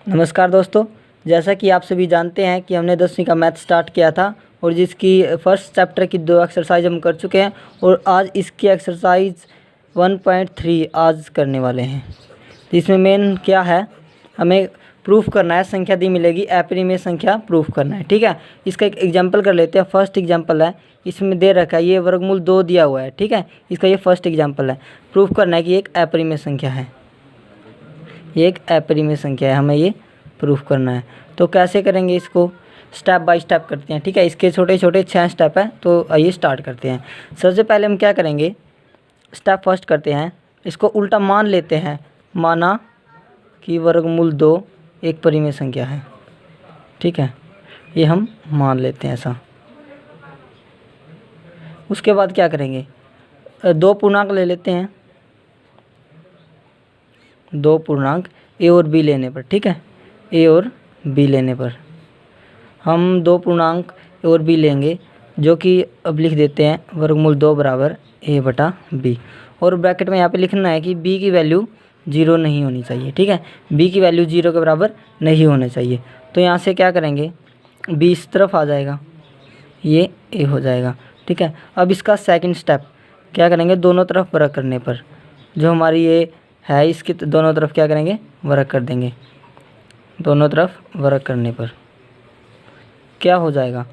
नमस्कार दोस्तों, जैसा कि आप सभी जानते हैं कि हमने 10वीं का मैथ स्टार्ट किया था और जिसकी फर्स्ट चैप्टर की 2 एक्सरसाइज हम कर चुके हैं और आज इसकी एक्सरसाइज 1.3 आज करने वाले हैं। तो इसमें मेन क्या है, हमें प्रूफ करना है, संख्या दी मिलेगी एपरी में संख्या प्रूफ करना है। ठीक है, इसका एक एग्जाम्पल कर लेते हैं। फर्स्ट एग्जाम्पल है, इसमें दे रखा है ये वर्गमूल 2 दिया हुआ है। ठीक है, इसका ये फर्स्ट एग्जाम्पल है। प्रूफ करना है कि एक एपरी में संख्या है, ये एक एपरी में संख्या है, हमें ये प्रूफ करना है। तो कैसे करेंगे इसको, स्टेप बाय स्टेप करते हैं। ठीक है, इसके छोटे छोटे 6 स्टेप हैं, तो आइए स्टार्ट करते हैं। सबसे पहले हम क्या करेंगे, स्टेप फर्स्ट करते हैं, इसको उल्टा मान लेते हैं। माना कि वर्गमूल 2 एक परिमेय संख्या है। ठीक है, ये हम मान लेते हैं ऐसा। उसके बाद क्या करेंगे, 2 पूर्णांक ले लेते हैं, 2 पूर्णांक ए और बी लेने पर। ठीक है, ए और बी लेने पर हम 2 पूर्णांक ए और बी लेंगे, जो कि अब लिख देते हैं वर्गमूल 2 बराबर ए बटा बी। और ब्रैकेट में यहाँ पे लिखना है कि बी की वैल्यू 0 नहीं होनी चाहिए। ठीक है, बी की वैल्यू 0 के बराबर नहीं होना चाहिए। तो यहाँ से क्या करेंगे, बी इस तरफ आ जाएगा, ये ए हो जाएगा। ठीक है, अब इसका सेकंड स्टेप क्या करेंगे, दोनों तरफ वर्ग करने पर, जो हमारी ये है इसके दोनों तरफ क्या करेंगे, वर्ग कर देंगे। दोनों तरफ वर्ग करने पर क्या हो जाएगा,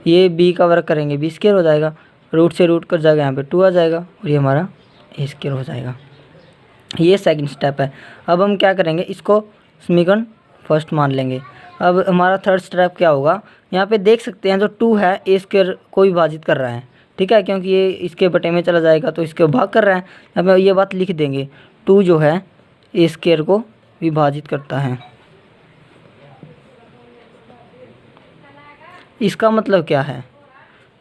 ये बी का वर्ग करेंगे, बी स्क्वायर हो जाएगा, रूट से रूट कर जाएगा, यहाँ पे 2 आ जाएगा और ये हमारा ए स्क्वायर हो जाएगा। ये सेकंड स्टेप है। अब हम क्या करेंगे, इसको समीकरण फर्स्ट मान लेंगे। अब हमारा थर्ड स्टेप क्या होगा, यहाँ पे देख सकते हैं जो 2 है ए स्क्वायर को विभाजित कर रहा है। ठीक है, क्योंकि ये इसके बटे में चला जाएगा तो इसके भाग कर रहा है। यहाँ पे ये बात लिख देंगे, 2 जो है ए स्क्वायर को विभाजित करता है। इसका मतलब क्या है,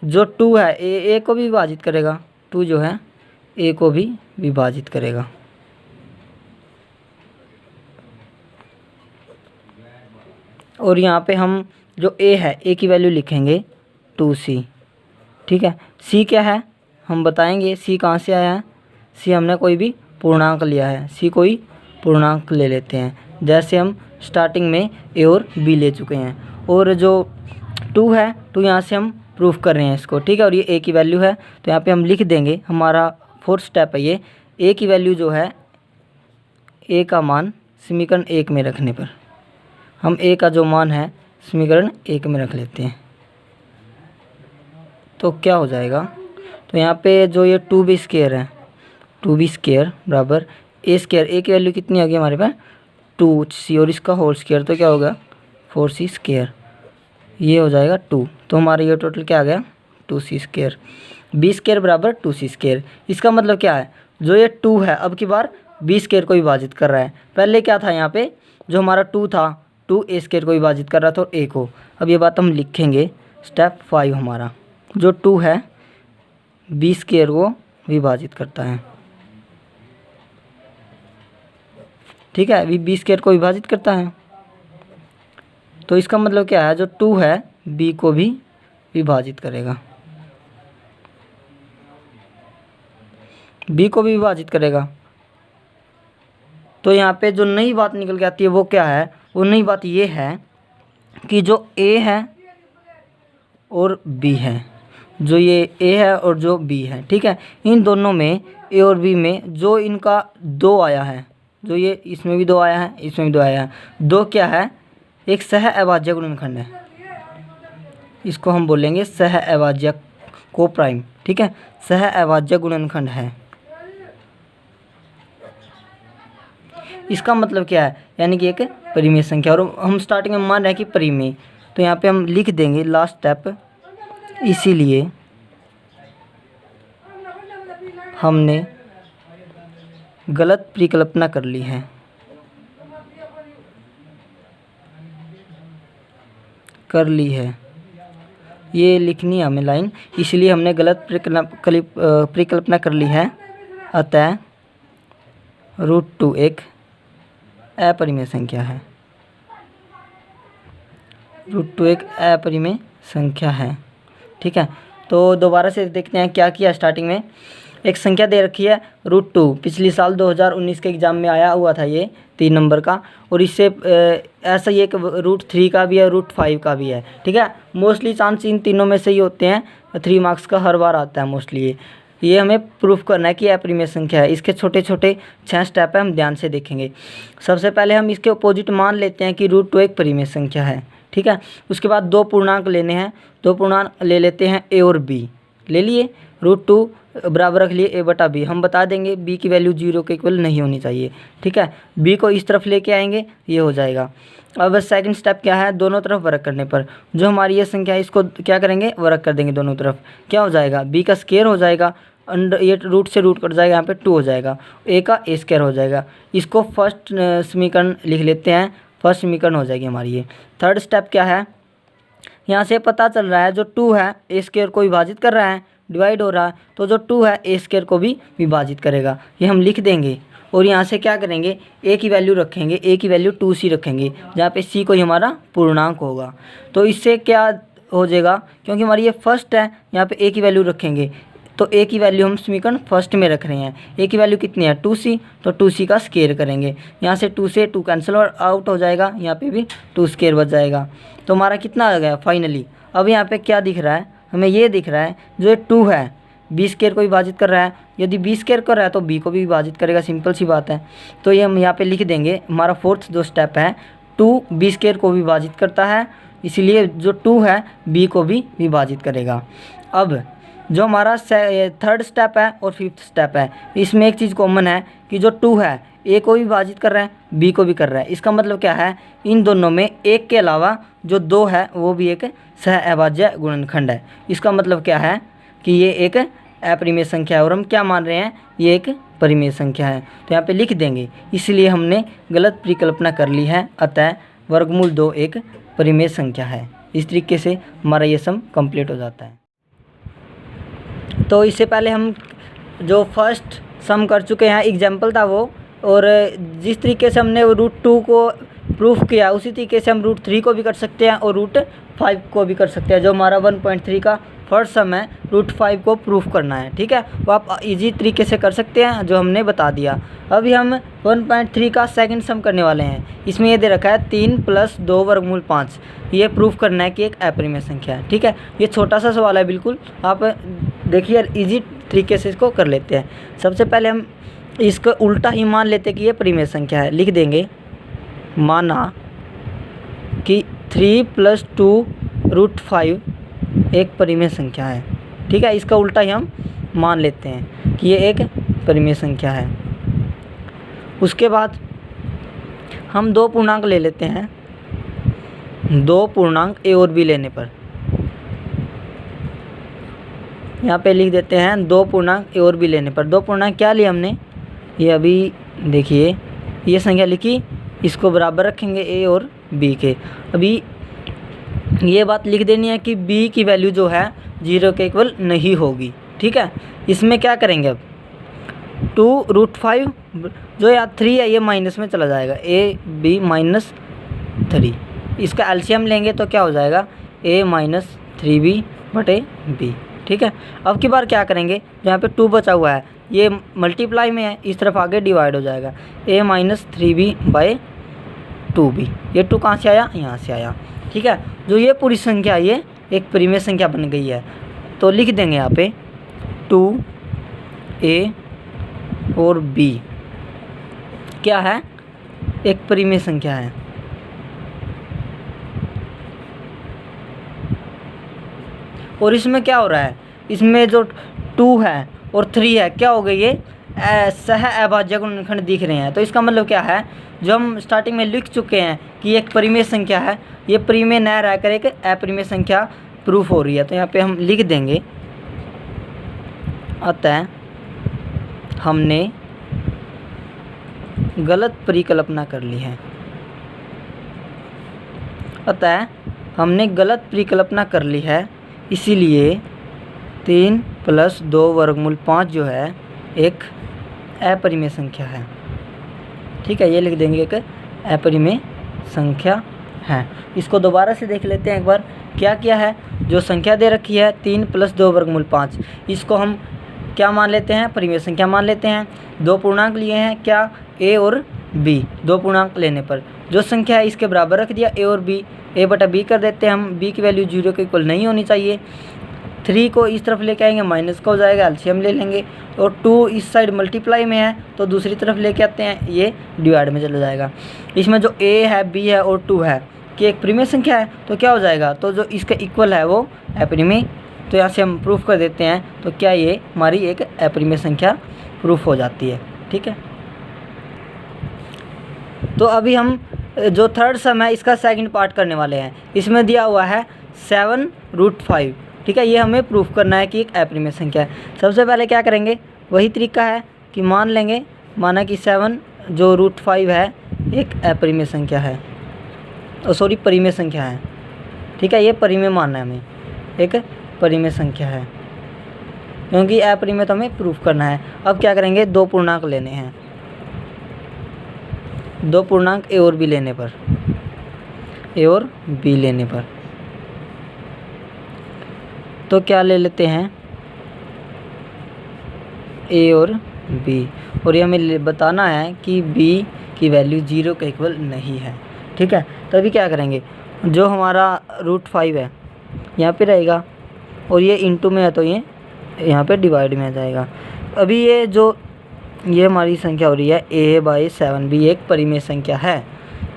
जो 2 है ए को भी विभाजित करेगा, 2 जो है ए को भी विभाजित करेगा। और यहाँ पे हम जो ए है, ए की वैल्यू लिखेंगे 2c। ठीक है, c क्या है हम बताएंगे, c कहाँ से आया है, c हमने कोई भी पूर्णांक लिया है, c कोई पूर्णांक ले लेते हैं। जैसे हम स्टार्टिंग में ए और बी ले चुके हैं, और जो 2 है 2 यहाँ से हम प्रूफ कर रहे हैं इसको। ठीक है, और ये ए की वैल्यू है, तो यहाँ पे हम लिख देंगे, हमारा फोर्थ स्टेप है ये। ए की वैल्यू जो है, ए का मान समीकरण 1 में रखने पर, हम ए का जो मान है समीकरण 1 में रख लेते हैं, तो क्या हो जाएगा, तो यहाँ पे जो ये 2b स्क्वायर है, 2b स्क्वायर बराबर ए स्क्वायर, ए की वैल्यू कितनी आ गई हमारे पास 2c, और इसका होल स्क्वायर तो क्या होगा 4c स्क्वायर, ये हो जाएगा 2। तो हमारा ये टोटल क्या आ गया 2c स्क्वायर। बी स्क्वायर बराबर 2c स्क्वायर। इसका मतलब क्या है, जो ये 2 है अब की बार बी स्क्वायर को विभाजित कर रहा है। पहले क्या था, यहाँ पे जो हमारा 2 था, 2 ए स्क्वायर को विभाजित कर रहा था ए को। अब ये बात हम लिखेंगे स्टेप 5, हमारा जो 2 है बी स्क्वायर को विभाजित करता है। ठीक है, बी स्क्वायर को विभाजित करता है, तो इसका मतलब क्या है, जो 2 है बी को भी विभाजित करेगा, बी को भी विभाजित करेगा। तो यहाँ पे जो नई बात निकल के आती है वो क्या है, वो नई बात ये है कि जो ए है और बी है, जो ये ए है और जो बी है, ठीक है, इन दोनों में ए और बी में जो इनका 2 आया है, जो ये इसमें भी 2 आया है, इसमें भी 2 आया है, 2 क्या है, एक सह अभाज्य गुणनखंड है। इसको हम बोलेंगे सह अभाज्य को प्राइम। ठीक है, सह अभाज्य गुणनखंड है। इसका मतलब क्या है, यानी कि एक परिमेय संख्या, और हम स्टार्टिंग में मान रहे हैं कि परिमेय, तो यहाँ पे हम लिख देंगे लास्ट स्टेप, इसीलिए हमने गलत परिकल्पना कर ली है। ये लिखनी है हमें लाइन, इसलिए हमने गलत परिकल्पना कर ली है। अतः √2 एक अपरिमेय संख्या है, √2 एक अपरिमेय संख्या है। ठीक है, तो दोबारा से देखते हैं क्या किया स्टार्टिंग में। एक संख्या दे रखी है √2, पिछले साल 2019 के एग्ज़ाम में आया हुआ था ये 3 नंबर का, और इससे ऐसा ही एक √3 का भी है, √5 का भी है, ठीक है। मोस्टली चांस इन तीनों में से ही होते हैं, 3 मार्क्स का हर बार आता है मोस्टली। ये हमें प्रूफ करना है कि अपरिमेय संख्या है। इसके छोटे छोटे 6 स्टेप है, हम ध्यान से देखेंगे। सबसे पहले हम इसके अपोजिट मान लेते हैं कि √2 एक परिमेय संख्या है, ठीक है। उसके बाद 2 पूर्णांक लेने हैं, 2 पूर्णांक ले लेते हैं a और b, ले लिए। √2 बराबर रख लिए a/b। हम बता देंगे b की वैल्यू 0 के इक्वल नहीं होनी चाहिए, ठीक है। b को इस तरफ लेके आएंगे, ये हो जाएगा। अब सेकंड स्टेप क्या है, दोनों तरफ वर्ग करने पर जो हमारी ये संख्या है इसको क्या करेंगे, वर्ग कर देंगे दोनों तरफ। क्या हो जाएगा, b का स्क्वायर हो जाएगा, अंडर ये रूट से रूट कट जाएगा, यहाँ पे 2 हो जाएगा, a का a स्क्वायर हो जाएगा। इसको फर्स्ट समीकरण लिख लेते हैं, फर्स्ट समीकरण हो जाएगी हमारी ये। थर्ड स्टेप क्या है, यहाँ से पता चल रहा है जो 2 है a स्क्वायर को विभाजित कर रहा है, डिवाइड हो रहा है, तो जो 2 है a स्क्वायर को भी विभाजित करेगा, ये हम लिख देंगे। और यहाँ से क्या करेंगे, a की वैल्यू रखेंगे, a की वैल्यू 2c रखेंगे, जहाँ पे c कोई हमारा पूर्णांक होगा। तो इससे क्या हो जाएगा, क्योंकि हमारी ये फर्स्ट है, यहाँ पे a की वैल्यू रखेंगे, तो a की वैल्यू हम समीकरण फर्स्ट में रख रहे हैं। a की वैल्यू कितनी है, 2c, तो 2c का स्क्वायर करेंगे। यहाँ से 2 से 2 कैंसिल आउट हो जाएगा, यहाँ पे भी 2 स्क्वायर बच जाएगा। तो हमारा कितना आ गया फाइनली। अब यहाँ पे क्या दिख रहा है, हमें ये दिख रहा है जो 2 है b स्क्वायर को विभाजित कर रहा है, यदि b स्क्वायर कर रहा है तो b को भी विभाजित करेगा, सिंपल सी बात है। तो ये हम यहाँ पे लिख देंगे, हमारा फोर्थ जो स्टेप है 2 b स्क्वायर को विभाजित करता है, इसीलिए जो 2 है b को भी विभाजित करेगा। अब जो हमारा थर्ड स्टेप है और फिफ्थ स्टेप है, इसमें एक चीज़ कॉमन है कि जो 2 है a को भी विभाजित कर रहा है, b को भी कर रहा है। इसका मतलब क्या है, इन दोनों में एक के अलावा जो 2 है वो भी एक सहअभाज्य गुणनखंड है। इसका मतलब क्या है कि ये एक अपरिमेय संख्या है, और हम क्या मान रहे हैं, ये एक परिमेय संख्या है। तो यहाँ पे लिख देंगे, इसलिए हमने गलत परिकल्पना कर ली है, अतः वर्गमूल 2 एक परिमेय संख्या है। इस तरीके से हमारा ये सम कंप्लीट हो जाता है। तो इससे पहले हम जो फर्स्ट सम कर चुके हैं, एग्जाम्पल था वो, और जिस तरीके से हमने √2 को प्रूफ किया उसी तरीके से हम √3 को भी कर सकते हैं और √5 को भी कर सकते हैं। जो हमारा 1.3 का फर्स्ट सम है, √5 को प्रूफ करना है, ठीक है, वो आप इजी तरीके से कर सकते हैं जो हमने बता दिया। अभी हम 1.3 का सेकंड सम करने वाले हैं। इसमें ये दे रखा है 3 + 2 वर्गमूल 5। ये प्रूफ करना है कि एक अपरिमेय संख्या है, ठीक है। ये छोटा सा सवाल है बिल्कुल, आप देखिए इजी तरीके से इसको कर लेते हैं। सबसे पहले हम इसको उल्टा ही मान लेते हैं कि ये परिमेय संख्या है, लिख देंगे माना कि 3 + 2 √5 एक परिमेय संख्या है, ठीक है। इसका उल्टा ही हम मान लेते हैं कि ये एक परिमेय संख्या है। उसके बाद हम 2 पूर्णांक ले लेते हैं, 2 पूर्णांक a और b लेने पर यहाँ पे लिख देते हैं 2 पूर्णांक a और b लेने पर। 2 पूर्णांक क्या लिया हमने, ये अभी देखिए ये संख्या लिखी, इसको बराबर रखेंगे a और b के। अभी ये बात लिख देनी है कि b की वैल्यू जो है 0 के इक्वल नहीं होगी, ठीक है। इसमें क्या करेंगे, अब 2 √5 जो या 3 है ये माइनस में चला जाएगा, a b -3, इसका एलसीएम लेंगे तो क्या हो जाएगा, a - 3b/b, ठीक है। अब की बार क्या करेंगे, जो यहाँ पे 2 बचा हुआ है ये मल्टीप्लाई में है, इस तरफ आगे डिवाइड हो जाएगा, a - 3b/2b। ये 2 कहाँ से आया, यहाँ से आया, ठीक है। जो ये पूरी संख्या ये एक परिमेय संख्या बन गई है, तो लिख देंगे यहाँ पे 2a और b क्या है, एक परिमेय संख्या है। और इसमें क्या हो रहा है, इसमें जो 2 है और 3 है क्या हो गई, ये सहअभाज्य गुणनखंड दिख रहे हैं। तो इसका मतलब क्या है, जो हम स्टार्टिंग में लिख चुके हैं कि एक परिमेय संख्या है, ये परिमेय न रहकर एक अपरिमेय संख्या प्रूफ हो रही है। तो यहाँ पे हम लिख देंगे अतः हमने गलत परिकल्पना कर ली है, अतः हमने गलत परिकल्पना कर ली है, इसीलिए 3 + 2 वर्गमूल 5 जो है एक अपरिमेय संख्या है, ठीक है। ये लिख देंगे एक अपरिमेय संख्या है। इसको दोबारा से देख लेते हैं एक बार, क्या किया है, जो संख्या दे रखी है 3 + 2 वर्गमूल 5, इसको हम क्या मान लेते हैं, परिमेय संख्या मान लेते हैं। दो पूर्णांक लिए हैं, क्या, ए और बी। दो पूर्णांक लेने पर जो संख्या है इसके बराबर रख दिया, ए और बी, ए बटा बी कर देते हैं हम। बी की वैल्यू 0 के इक्वल नहीं होनी चाहिए। 3 को इस तरफ लेके आएंगे, माइनस का हो जाएगा, एलसीएम ले लेंगे। और 2 इस साइड मल्टीप्लाई में है तो दूसरी तरफ लेके आते हैं, ये डिवाइड में चला जाएगा। इसमें जो ए है, बी है और 2 है कि एक परिमेय संख्या है, तो क्या हो जाएगा, तो जो इसका इक्वल है वो अपरिमेय। तो यहाँ से हम प्रूफ कर देते हैं, तो क्या ये हमारी एक अपरिमेय संख्या प्रूफ हो जाती है। ठीक है, तो अभी हम जो थर्ड सम है इसका सेकंड पार्ट करने वाले हैं। इसमें दिया हुआ है 7√5। ठीक है, ये हमें प्रूफ करना है कि एक अपरिमेय संख्या है। सबसे पहले क्या करेंगे, वही तरीका है कि मान लेंगे, माना कि 7 जो √5 है एक अपरिमेय संख्या है, सॉरी परिमेय संख्या है। ठीक है, ये परिमेय मानना है हमें, एक परिमेय संख्या है, क्योंकि अपरिमेय तो हमें प्रूफ करना है। अब क्या करेंगे, दो पूर्णांक लेने हैं। दो पूर्णांक ए और बी लेने पर, ए और बी लेने पर तो क्या ले लेते हैं, ए और बी। और ये हमें बताना है कि बी की वैल्यू 0 के इक्वल नहीं है। ठीक है, तभी क्या करेंगे, जो हमारा √5 है यहाँ पे रहेगा और ये इंटू में है तो ये यहाँ पे डिवाइड में आ जाएगा। अभी ये हमारी संख्या हो रही है a/7, भी एक परिमेय संख्या है।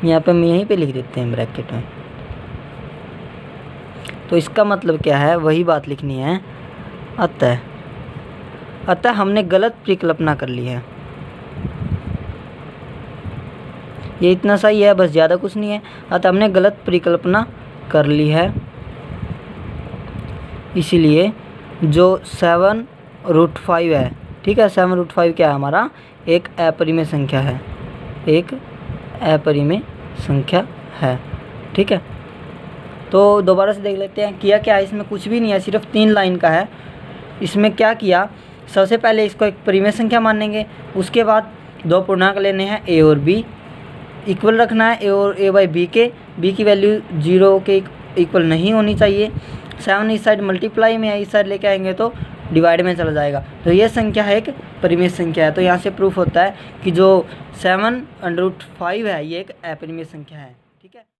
यहाँ पे हम यहीं पे लिख देते हैं ब्रैकेट में। तो इसका मतलब क्या है, वही बात लिखनी है, अतः हमने गलत परिकल्पना कर ली है। ये इतना सही है, बस ज़्यादा कुछ नहीं है। अतः हमने गलत परिकल्पना कर ली है, इसीलिए जो 7√5 है, ठीक है, 7√5 क्या है हमारा, एक अपरिमेय संख्या है, एक अपरिमेय संख्या है। ठीक है, तो दोबारा से देख लेते हैं किया क्या है। इसमें कुछ भी नहीं है, सिर्फ 3 लाइन का है। इसमें क्या किया, सबसे पहले इसको एक परिमेय संख्या मानेंगे, उसके बाद दो पूर्णांक लेने हैं, ए और बी, इक्वल रखना है ए और a/b के। b की वैल्यू 0 के इक्वल नहीं होनी चाहिए। 7 इस साइड मल्टीप्लाई में है, इस साइड लेके आएंगे तो डिवाइड में चला जाएगा। तो ये संख्या है एक परिमेय संख्या है। तो यहाँ से प्रूफ होता है कि जो 7√5 है ये एक अपरिमेय संख्या है।